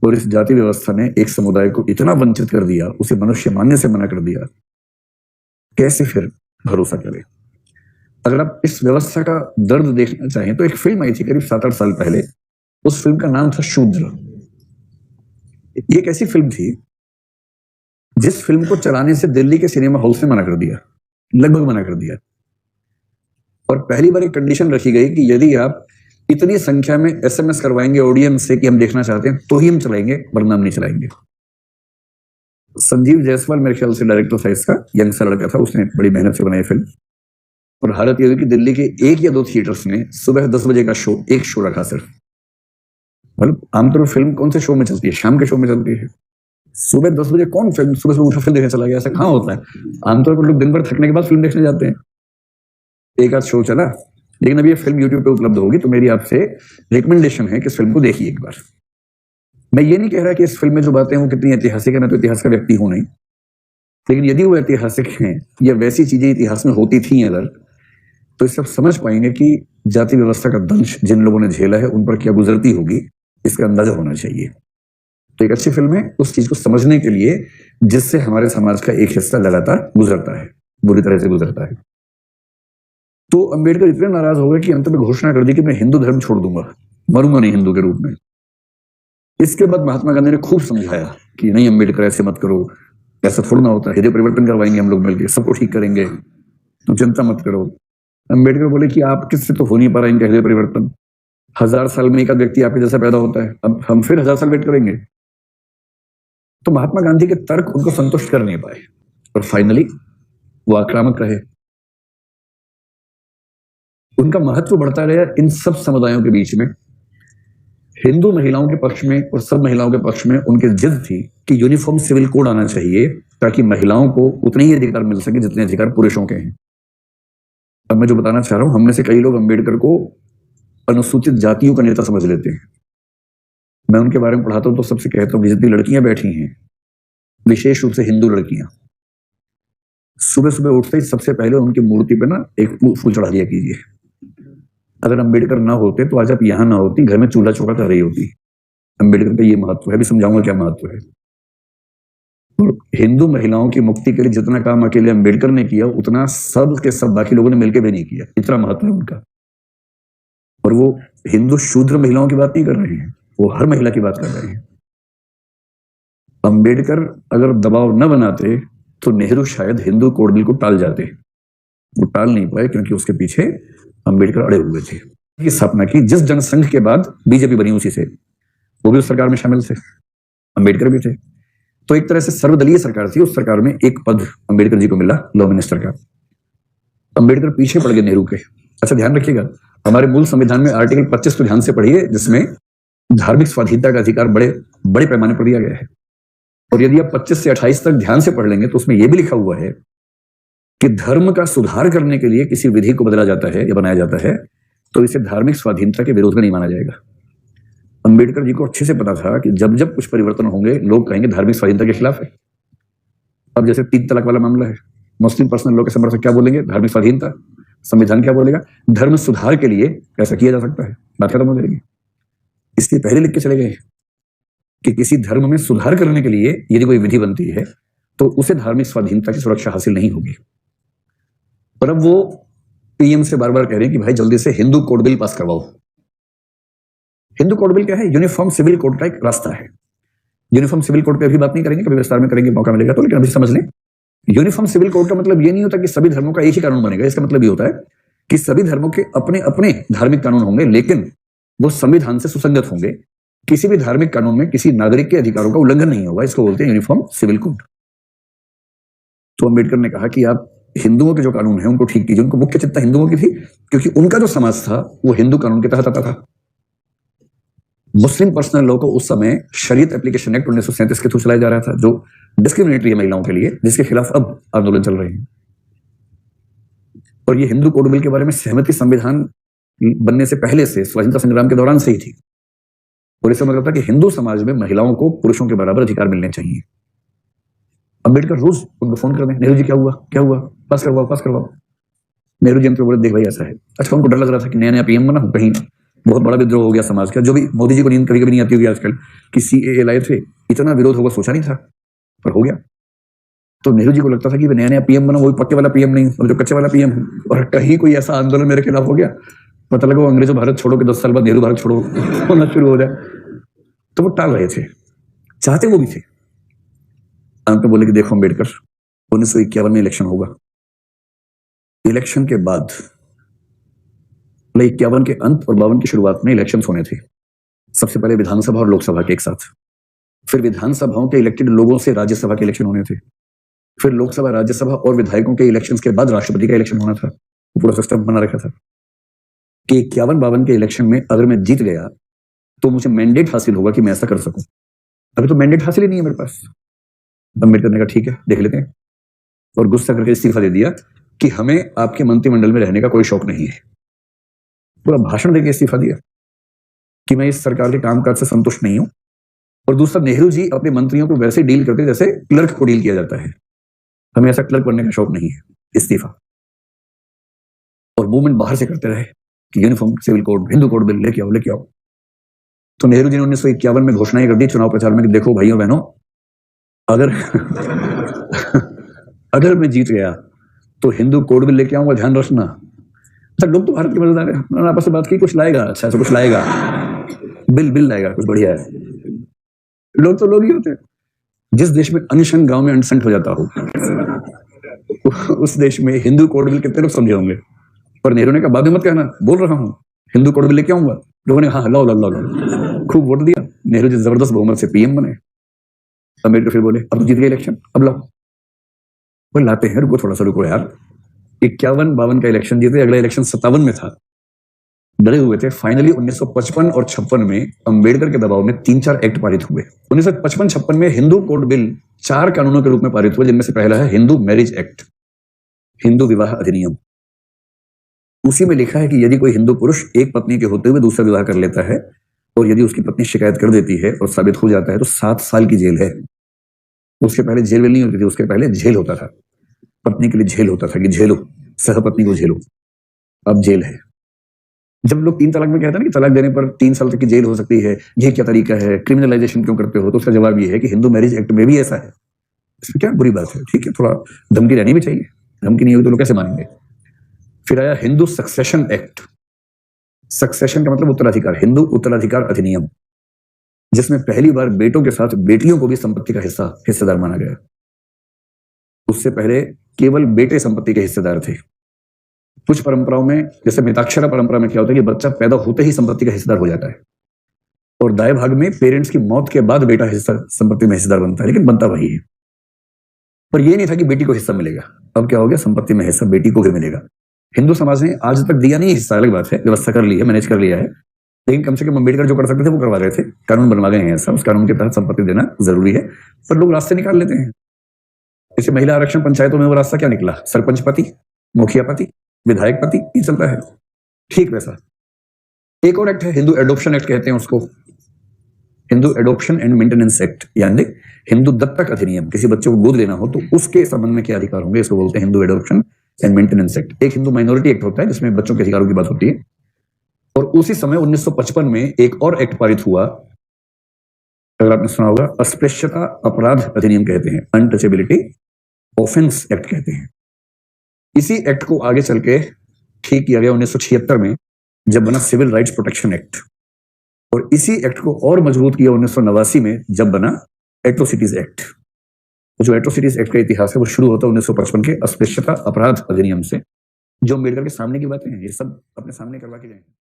और इस जाति व्यवस्था ने एक समुदाय को इतना वंचित कर दिया, उसे मनुष्य मानने से मना कर दिया, कैसे फिर भरोसा करें? अगर आप इस व्यवस्था का दर्द देखना चाहें तो एक फिल्म आई थी करीब 7-8 साल पहले। उस फिल्म का नाम था शूद्र। ये एक ऐसी फिल्म थी जिस फिल्म को चलाने से दिल्ली के सिनेमा हॉल्स ने मना कर दिया, लगभग मना कर दिया। और पहली बार एक कंडीशन रखी गई कि यदि आप इतनी संख्या में एसएमएस करवाएंगे ऑडियंस से कि हम देखना चाहते हैं तो ही हम चलाएंगे, वरना हम नहीं चलाएंगे। संजीव जायसवाल मेरे ख्याल से डायरेक्टर था इसका, यंग सा लड़का था, उसने बड़ी मेहनत से बनाई फिल्म। और हालत ये हुई कि दिल्ली के 1 या 2 थिएटर्स ने सुबह 10 बजे का शो, एक शो रखा सिर्फ। मतलब आमतौर पर फिल्म कौन से शो में चलती है? शाम के शो में चलती है। सुबह 10 बजे कौन फिल्म सुबह सुबह उठा फिल्म देखने चला गया? ऐसा कहाँ होता है? आमतौर पर लोग दिन भर थकने के बाद फिल्म देखने जाते हैं। एक आध शो चला, लेकिन अभी ये फिल्म यूट्यूब पे उपलब्ध होगी, तो मेरी आपसे रिकमेंडेशन है कि इस फिल्म को देखिए एक बार। मैं ये नहीं कह रहा कि इस फिल्म में जो बातें हैं वो कितनी ऐतिहासिक है, मैं तो इतिहास का व्यक्ति हूं नहीं, लेकिन यदि वो ऐतिहासिक हैं या वैसी चीजें इतिहास में होती थी अगर, तो इस सब समझ पाएंगे कि जाति व्यवस्था का दंश जिन लोगों ने झेला है उन पर क्या गुजरती होगी, इसका अंदाजा होना चाहिए। तो एक अच्छी फिल्म है उस चीज को समझने के लिए जिससे हमारे समाज का एक हिस्सा लगातार गुजरता है, बुरी तरह से गुजरता है। तो अंबेडकर इतने नाराज हो गए कि अंत में घोषणा कर दी कि मैं हिंदू धर्म छोड़ दूंगा, मरूंगा नहीं हिंदू के रूप में। इसके बाद महात्मा गांधी ने खूब समझाया कि नहीं अंबेडकर ऐसे मत करो, ऐसा थोड़ा ना होता, हृदय परिवर्तन करवाएंगे हम लोग मिलकर, सबको ठीक करेंगे, तुम चिंता मत करो। अंबेडकर बोले कि आप किससे तो हो नहीं पा रहा इनका हृदय परिवर्तन, 1000 साल में एक व्यक्ति आपके जैसा पैदा होता है, अब हम फिर 1000 साल वेट करेंगे। तो महात्मा गांधी के तर्क उनको संतुष्ट कर नहीं पाए और फाइनली वो आक्रामक रहे। उनका महत्व बढ़ता गया इन सब समुदायों के बीच में। हिंदू महिलाओं के पक्ष में और सब महिलाओं के पक्ष में उनकी जिद थी कि यूनिफॉर्म सिविल कोड आना चाहिए ताकि महिलाओं को उतने ही अधिकार मिल सके जितने अधिकार पुरुषों के हैं। अब मैं जो बताना चाह रहा हूं, हम में से कई लोग अंबेडकर को अनुसूचित जातियों का नेता समझ लेते हैं। मैं उनके बारे में पढ़ाता हूं तो सबसे कहता हूं कि जितनी लड़कियां बैठी हैं, विशेष रूप से हिंदू लड़कियां, सुबह सुबह उठते ही सबसे पहले उनकी मूर्ति पे ना एक फूल चढ़ा दिया कीजिए। अगर अंबेडकर ना होते तो आज आप यहां ना होती, घर में चूल्हा चौका कर रही होती। अंबेडकर का ये महत्व है, भी समझाऊंगा क्या महत्व है। और हिंदू महिलाओं की मुक्ति के लिए जितना काम अकेले अंबेडकर ने किया उतना सब के सब बाकी लोगों ने मिलकर भी नहीं किया, इतना महत्व है उनका। और वो हिंदू शूद्र महिलाओं की बात नहीं कर रहे हैं, वो हर महिला की बात कर रहे हैं। अंबेडकर अगर दबाव न बनाते तो नेहरू शायद हिंदू कोड बिल को टाल जाते। वो टाल नहीं पाए क्योंकि उसके पीछे अंबेडकर अड़े हुए थे। की स्थापना की जिस जनसंघ के बाद बीजेपी बनी उसी से, वो भी उस सरकार में शामिल थे, अंबेडकर भी थे। तो एक तरह से सर्वदलीय सरकार थी। उस सरकार में एक पद अंबेडकर जी को मिला, लॉ मिनिस्टर का। अंबेडकर पीछे पड़ गए नेहरू के। अच्छा ध्यान रखिएगा, हमारे मूल संविधान में आर्टिकल 25 को ध्यान से पढ़िए, जिसमें धार्मिक स्वाधीनता का अधिकार बड़े बड़े पैमाने पर दिया गया है। और यदि आप 25 से 28 तक ध्यान से पढ़ लेंगे तो उसमें यह भी लिखा हुआ है कि धर्म का सुधार करने के लिए किसी विधि को बदला जाता है या बनाया जाता है तो इसे धार्मिक स्वाधीनता के विरोध में नहीं माना जाएगा। अंबेडकर जी को अच्छे से पता था कि जब जब कुछ परिवर्तन होंगे लोग कहेंगे धार्मिक स्वाधीनता के खिलाफ है। अब जैसे 3 तलाक वाला मामला है, मुस्लिम पर्सनल लॉ के समर्थक क्या बोलेंगे? धार्मिक स्वाधीनता। संविधान क्या बोलेगा? धर्म सुधार के लिए कैसा किया जा सकता है, बात खत्म हो जाएगी। इसलिए पहले लिख के चले गए कि किसी धर्म में सुधार करने के लिए यदि कोई विधि बनती है तो उसे धार्मिक स्वाधीनता की सुरक्षा हासिल नहीं होगी। पर अब वो पीएम से बार बार कह रहे हैं कि भाई जल्दी से हिंदू कोड बिल पास करवाओ। हिंदू कोड बिल क्या है? यूनिफॉर्म सिविल कोड का एक रास्ता है। यूनिफॉर्म सिविल कोड पे अभी बात नहीं करेंगे, कभी विस्तार में करेंगे, मौका मिलेगा तो, लेकिन अभी समझ लें यूनिफॉर्म सिविल कोड का मतलब ये नहीं होता कि सभी धर्मों का एक ही कानून बनेगा। इसका मतलब ये होता है कि सभी धर्मों के अपने अपने धार्मिक कानून होंगे, लेकिन वो संविधान से सुसंगत होंगे। किसी भी धार्मिक कानून में किसी नागरिक के अधिकारों का उल्लंघन नहीं होगा। इसको बोलते हैं यूनिफॉर्म सिविल कोड। तो अंबेडकर ने कहा कि आप हिंदुओं के जो कानून है उनको ठीक कीजिए। उनको मुख्य चिंता हिंदुओं की थी क्योंकि उनका जो समाज था वो हिंदू कानून के तहत आता था। मुस्लिम पर्सनल लॉ को उस समय शरीयत एप्लीकेशन एक्ट 1937 के थ्रू चलाया जा रहा था, जो डिस्क्रिमिनेटरी है महिलाओं के लिए, जिसके खिलाफ अब आंदोलन चल रहे हैं। और ये हिंदू कोड बिल के बारे में सहमति संविधान बनने से पहले से, स्वतंत्रता संग्राम के दौरान से ही थी। और इसका मतलब था कि हिंदू समाज में महिलाओं को पुरुषों के बराबर अधिकार मिलने चाहिए। अंबेडकर रोज उनको फोन कर दें, नेहरू जी क्या हुआ क्या हुआ, पास करवाओ पास करवाओ। नेहरू जी हमको बोले देख भाई ऐसा है। अच्छा उनको डर लग रहा था कि नया नया पीएम बना हूं, कहीं बहुत बड़ा विद्रोह हो गया समाज का। जो भी मोदी जी को नींद कभी कभी नहीं आती होगी आजकल कि सीएए लाए थे, इतना विरोध होगा सोचा नहीं था, पर हो गया। तो नेहरू जी को लगता था कि नया नया पीएम बना, वही पक्के वाला पीएम नहीं, और जो कच्चे वाला पीएम, और कहीं कोई ऐसा आंदोलन मेरे खिलाफ हो गया, पता लगा वो अंग्रेजों भारत छोड़ो के 10 साल बाद नेहरू भारत छोड़ो होना शुरू हो जाए, तो वो टाल रहे थे, चाहते वो भी थे। अंत में बोले कि देखो अम्बेडकर, 1951 में इलेक्शन होगा, इलेक्शन के बाद 51 के अंत और 52 की शुरुआत में इलेक्शंस होने थे। सबसे पहले विधानसभा और लोकसभा के एक साथ, फिर विधानसभाओं के इलेक्टेड लोगों से राज्यसभा के इलेक्शन होने थे, फिर लोकसभा राज्यसभा और विधायकों के इलेक्शंस के बाद राष्ट्रपति का इलेक्शन होना था। वो पूरा सिस्टम बना रखा था कि 51-52 के इलेक्शन में अगर मैं जीत गया तो मुझे मैंडेट हासिल होगा कि मैं ऐसा कर सकूं। अभी तो मैंडेट हासिल ही नहीं है मेरे पास। अम्बेडकर ने कहा ठीक है देख लेते हैं, और गुस्सा करके इस्तीफा दे दिया कि हमें आपके मंत्रिमंडल में रहने का कोई शौक नहीं है। पूरा भाषण देकर इस्तीफा दिया कि मैं इस सरकार के कामकाज से संतुष्ट नहीं हूं। और दूसरा, नेहरू जी अपने मंत्रियों को वैसे डील करते जैसे क्लर्क को डील किया जाता है, हमें ऐसा क्लर्क बनने का शौक नहीं है, इस्तीफा। और मूवमेंट बाहर से करते रहे कि uniform civil code, Hindu code bill लेके आओ लेके आओ। तो नेहरू जी ने 1951 में घोषणाएं कर दी चुनाव प्रचार में कि देखो भाइयों बहनों, अगर अगर मैं जीत गया तो हिंदू कोड बिल लेके आऊंगा, ध्यान रखना। अच्छा, लोग तो भारत के मजेदार है, उन्होंने आपस में बात की कुछ लाएगा, अच्छा ऐसा कुछ लाएगा, बिल लाएगा, कुछ बढ़िया है। लोग तो लोग ही होते हैं। जिस देश में अनशन गांव में अनशंट हो जाता हो, उस देश में हिंदू कोड बिल कितने लोग समझे होंगे। पर नेहरू ने कहा बाद में मत कहना, बोल रहा हूं हिंदू कोड बिल लेके आऊंगा। लोगों ने हाँ लाओ लाओ लाओ, खूब वोट दिया, नेहरू जी जबरदस्त बहुमत से पीएम बने। अम्बेडकर फिर बोले अब तो जीत गए इलेक्शन, अब लाओ। वो लाते हैं, रुको थोड़ा सा रुको यार। 51-52 का इलेक्शन जीते, अगला इलेक्शन 57 में था, डरे हुए थे। फाइनली 1955 और 56 में अंबेडकर के दबाव में 3-4 एक्ट पारित हुए। 1955-56 में हिंदू कोड बिल 4 कानूनों के रूप में पारित हुए, जिनमें से पहला है हिंदू मैरिज एक्ट, हिंदू विवाह अधिनियम। उसी में लिखा है कि यदि कोई हिंदू पुरुष एक पत्नी के होते हुए दूसरा विवाह कर लेता है और यदि उसकी पत्नी शिकायत कर देती है और साबित हो जाता है तो 7 साल की जेल है। उसके पहले जेल नहीं होती थी, उसके पहले जेल होता था, पत्नी के लिए जेल होता था कि झेलो, सहपत्नी को झेलो, अब जेल है। जब लोग 3 तलाक में कहते हैं ना कि तलाक देने पर 3 साल तक की जेल हो सकती है, ये क्या तरीका है, क्रिमिनलाइजेशन क्यों करते हो, तो उसका जवाब ये है कि हिंदू मैरिज एक्ट में भी ऐसा है। इसमें क्या बुरी बात है, ठीक है, थोड़ा धमकी रहनी भी चाहिए, धमकी नहीं होगी तो लोग कैसे मानेंगे। फिर आया हिंदू सक्सेशन एक्ट, सक्सेशन का मतलब उत्तराधिकार, हिंदू उत्तराधिकार अधिनियम, जिसमें पहली बार बेटों के साथ बेटियों को भी संपत्ति का हिस्सेदार माना गया। उससे पहले केवल बेटे संपत्ति के हिस्सेदार थे। कुछ परंपराओं में, जैसे मिताक्षरा परंपरा में क्या होता है कि बच्चा पैदा होते ही संपत्ति का हिस्सेदार हो जाता है, और दाएं भाग में पेरेंट्स की मौत के बाद बेटा हिस्सा संपत्ति में हिस्सेदार बनता है, लेकिन बनता वही है। पर यह नहीं था कि बेटी को हिस्सा मिलेगा, अब क्या हो गया, संपत्ति में हिस्सा बेटी को भी मिलेगा। हिंदू समाज ने आज तक दिया नहीं हिस्सा, अलग बात है, व्यवस्था कर ली है, मैनेज कर लिया है, लेकिन कम से कम अम्बेडकर जो कर सकते थे वो करवा रहे थे, कानून बनवा गए हैं ऐसा, उस कानून के तहत संपत्ति देना जरूरी है, पर लोग रास्ते निकाल लेते हैं। जैसे महिला आरक्षण पंचायतों में वो रास्ता क्या निकला, सरपंच पति, मुखिया पति, विधायक पति, ये चलता है, ठीक वैसा। एक और एक्ट है, हिंदू एडॉप्शन एक्ट कहते हैं उसको, Hindu adoption and maintenance act, यानी हिंदू दत्तक अधिनियम। किसी बच्चे को गोद लेना हो तो उसके संबंध में क्या अधिकार होंगे, इसको बोलते हैं Hindu adoption and maintenance act. एक हिंदू माइनॉरिटी एक्ट होता है जिसमें बच्चों के अधिकारों की बात होती है। और उसी समय 1955 में एक और एक्ट पारित हुआ, अगर आपने सुना होगा, अस्पृश्यता अपराध अधिनियम कहते हैं, अनटचेबिलिटी ऑफेंस एक्ट कहते हैं। इसी एक्ट को आगे चल के ठीक किया गया 1976 में, जब बना सिविल राइट्स प्रोटेक्शन एक्ट, और इसी एक्ट को और मजबूत किया 1989 में, जब बना एट्रोसिटीज एक्ट। जो एट्रोसिटीज एक्ट का इतिहास है वो शुरू होता है 1955 के अस्पृश्यता अपराध अधिनियम से, जो अम्बेडकर के सामने की बातें हैं, ये सब अपने सामने करवा के गए।